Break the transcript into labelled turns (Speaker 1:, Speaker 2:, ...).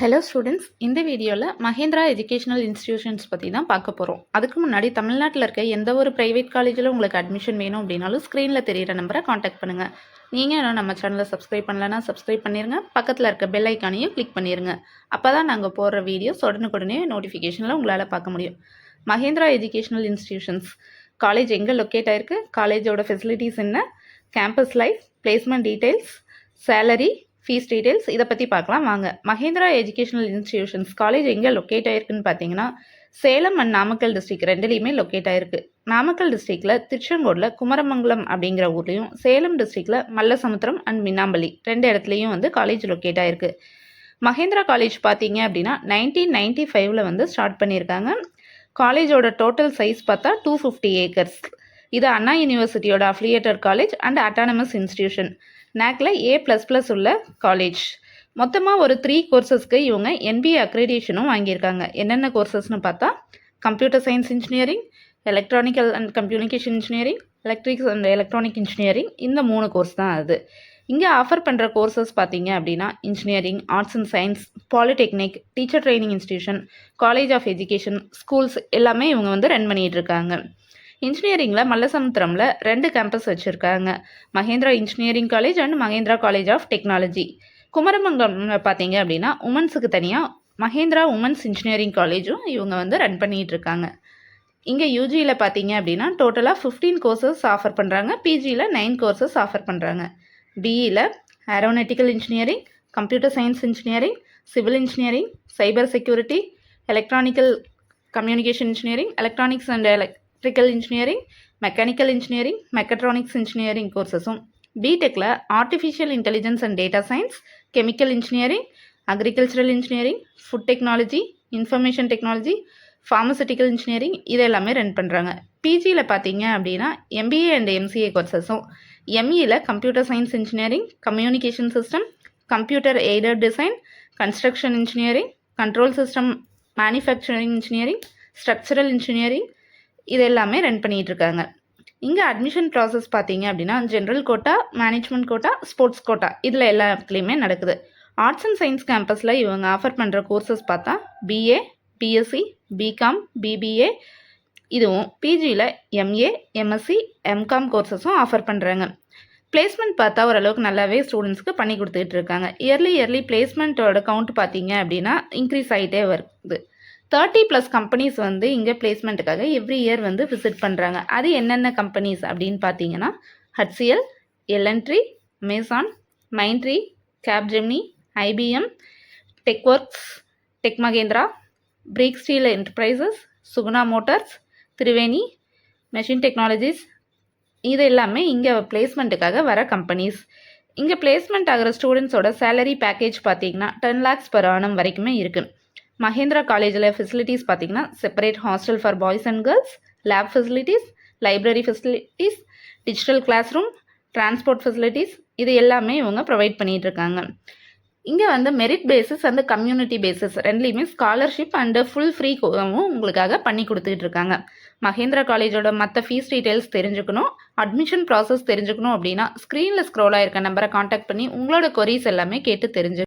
Speaker 1: Hello students, இந்த வீடியோவில் Mahindra educational institutions பற்றி தான் பார்க்க போகிறோம். அதுக்கு முன்னாடி தமிழ்நாட்டில் இருக்க எந்த ஒரு ப்ரைவேட் காலேஜில் உங்களுக்கு அட்மிஷன் வேணும் அப்படின்னாலும் ஸ்க்ரீனில் தெரியிற நம்பரை காண்டாக்ட் பண்ணுங்கள். நீங்கள் இன்னும் நம்ம சேனலை சப்ஸ்கிரைப் பண்ணலன்னா சப்ஸ்கிரைப் பண்ணிடுங்க. பக்கத்தில் இருக்க பெல் ஐக்கானையும் கிளிக் பண்ணிடுங்க. அப்போ தான் நாங்கள் போடுற வீடியோஸ் உடனுக்குடனே நோட்டிஃபிகேஷனில் உங்களால் பார்க்க முடியும். மஹேந்திரா எஜுகேஷனல் இன்ஸ்டிடியூஷன்ஸ் காலேஜ் எங்கே லொக்கேட் ஆயிருக்கு, காலேஜோட ஃபெசிலிட்டிஸ் என்ன, campus life, placement details, salary, fees details இதை பற்றி பார்க்கலாம் வாங்க. மஹேந்திரா எஜுகேஷனல் இன்ஸ்டிடியூஷன்ஸ் காலேஜ் எங்கே லொக்கேட் ஆயிருக்குன்னு பார்த்தீங்கன்னா சேலம் அண்ட் நாமக்கல் டிஸ்ட்ரிக்ட் ரெண்டுலேயுமே லொக்கேட் ஆயிருக்கு. நாமக்கல் டிஸ்ட்ரிக்டில் திருச்செங்கோடில் குமரமங்கலம் அப்படிங்கிற ஊர்லேயும், சேலம் டிஸ்ட்ரிக்டில் மல்லசமுத்திரம் அண்ட் மின்னாம்பள்ளி ரெண்டு இடத்துலையும் காலேஜ் லொக்கேட் ஆயிருக்கு. மஹேந்திரா காலேஜ் பார்த்தீங்க அப்படின்னா 1995 ஸ்டார்ட் பண்ணியிருக்காங்க. காலேஜோட டோட்டல் சைஸ் பார்த்தா 250 ஏக்கர்ஸ். இது அண்ணா யூனிவர்சிட்டியோட affiliated college and autonomous institution. நாக்ல A++ உள்ள காலேஜ். மொத்தமாக ஒரு 3 கோர்சஸ்க்கு இவங்க NBA அக்ரெடிஷனும் வாங்கியிருக்காங்க. என்னென்ன கோர்சஸ்னு பார்த்தா computer science engineering, electronical and communication engineering, electrics and electronic engineering, இந்த 3 கோர்ஸ் தான் அது. இங்கே ஆஃபர் பண்ணுற கோர்சஸ் பார்த்தீங்க அப்படின்னா engineering, arts and science, polytechnic, teacher training institution, college of education, schools எல்லாமே இவங்க ரன் பண்ணிகிட்டு இருக்காங்க. இன்ஜினியரிங்கில் மல்லசமுத்திரமில் 2 கேம்பஸ் வச்சுருக்காங்க. Mahendra engineering college and Mahendra college of technology. Kumaramangalam பார்த்தீங்க அப்படின்னா உமன்ஸுக்கு தனியாக மஹேந்திரா உமன்ஸ் இன்ஜினியரிங் காலேஜும் இவங்க ரன் பண்ணிகிட்டு இருக்காங்க. இங்கே யூஜியில் பார்த்தீங்க அப்படின்னா டோட்டலாக 15 கோர்சஸ் ஆஃபர் பண்ணுறாங்க. பிஜியில் 9 கோர்சஸ் ஆஃபர் பண்ணுறாங்க. பிஇயில் aeronautical engineering, computer science engineering, civil engineering, cyber security, electronical communication engineering, electronics and electrical engineering, mechanical engineering, mechatronics engineering கோர்சஸும், பிடெக்கில் artificial intelligence and data science, chemical engineering, agricultural engineering, food technology, information technology, pharmaceutical engineering இதெல்லாமே run பண்ணுறாங்க. பிஜியில் பார்த்தீங்க அப்படின்னா MBA and MCA கோர்சஸும், எம்இயில் computer science engineering, communication system, computer aided design, construction engineering, control system manufacturing engineering, structural engineering இது எல்லாமே run பண்ணிகிட்டு இருக்காங்க. இங்கே அட்மிஷன் ப்ராசஸ் பார்த்தீங்க அப்படின்னா general quota, management quota, sports quota இதில் எல்லாத்துலேயுமே நடக்குது. ஆர்ட்ஸ் அண்ட் சயின்ஸ் கேம்பஸில் இவங்க ஆஃபர் பண்ணுற கோர்சஸ் பார்த்தா பிஏ, பிஎஸ்சி, பிகாம், பிபிஏ இதுவும், பிஜியில் எம்ஏ, எம்எஸ்சி, எம்காம் கோர்சஸும் ஆஃபர் பண்ணுறாங்க. பிளேஸ்மெண்ட் பார்த்தா ஓரளவுக்கு நல்லாவே ஸ்டூடெண்ட்ஸ்க்கு பண்ணி கொடுத்துட்டு இருக்காங்க. இயர்லி பிளேஸ்மெண்ட்டோட கவுண்ட் பார்த்தீங்க அப்படின்னா இன்க்ரீஸ் ஆகிட்டே வருது. 30+ கம்பெனிஸ் இங்கே பிளேஸ்மெண்ட்டுக்காக எவ்ரி இயர் விசிட் பண்ணுறாங்க. அது என்னென்ன கம்பெனிஸ் அப்படின்னு பார்த்தீங்கன்னா HCL, எல்என்ட்ரி, Amazon, Mindtree, Capgemini, IBM, Techworks, tech Mahindra, பிரீக் steel enterprises, Suguna motors, Triveni, machine technologies இது எல்லாமே இங்கே பிளேஸ்மெண்ட்டுக்காக வர கம்பெனிஸ். இங்கே பிளேஸ்மெண்ட் ஆகிற ஸ்டூடெண்ட்ஸோட சேலரி பேக்கேஜ் பார்த்தீங்கன்னா 10 lakhs per annum வரைக்குமே இருக்குது. மஹேந்திரா காலேஜில் ஃபெசிலிட்டிஸ் பார்த்தீங்கன்னா separate hostel for boys and girls, lab facilities, library facilities, digital class room, transport facilities இது எல்லாமே இவங்க ப்ரொவைட் பண்ணிகிட்டு இருக்காங்க. இங்கே merit basis and community basis ரெண்டுலேயுமே ஸ்காலர்ஷிப் அண்டு ஃபுல் ஃப்ரீ உங்களுக்காக பண்ணி கொடுத்துட்டு இருக்காங்க. மஹேந்திரா காலேஜோட மற்ற ஃபீஸ் டீட்டெயில்ஸ் தெரிஞ்சுக்கணும், அட்மிஷன் ப்ராசஸ் தெரிஞ்சுக்கணும் அப்படின்னா ஸ்க்ரீனில் ஸ்க்ரோல் ஆகிருக்க நம்பரை காண்டாக்ட் பண்ணி உங்களோட கொரீஸ் எல்லாமே கேட்டு தெரிஞ்சு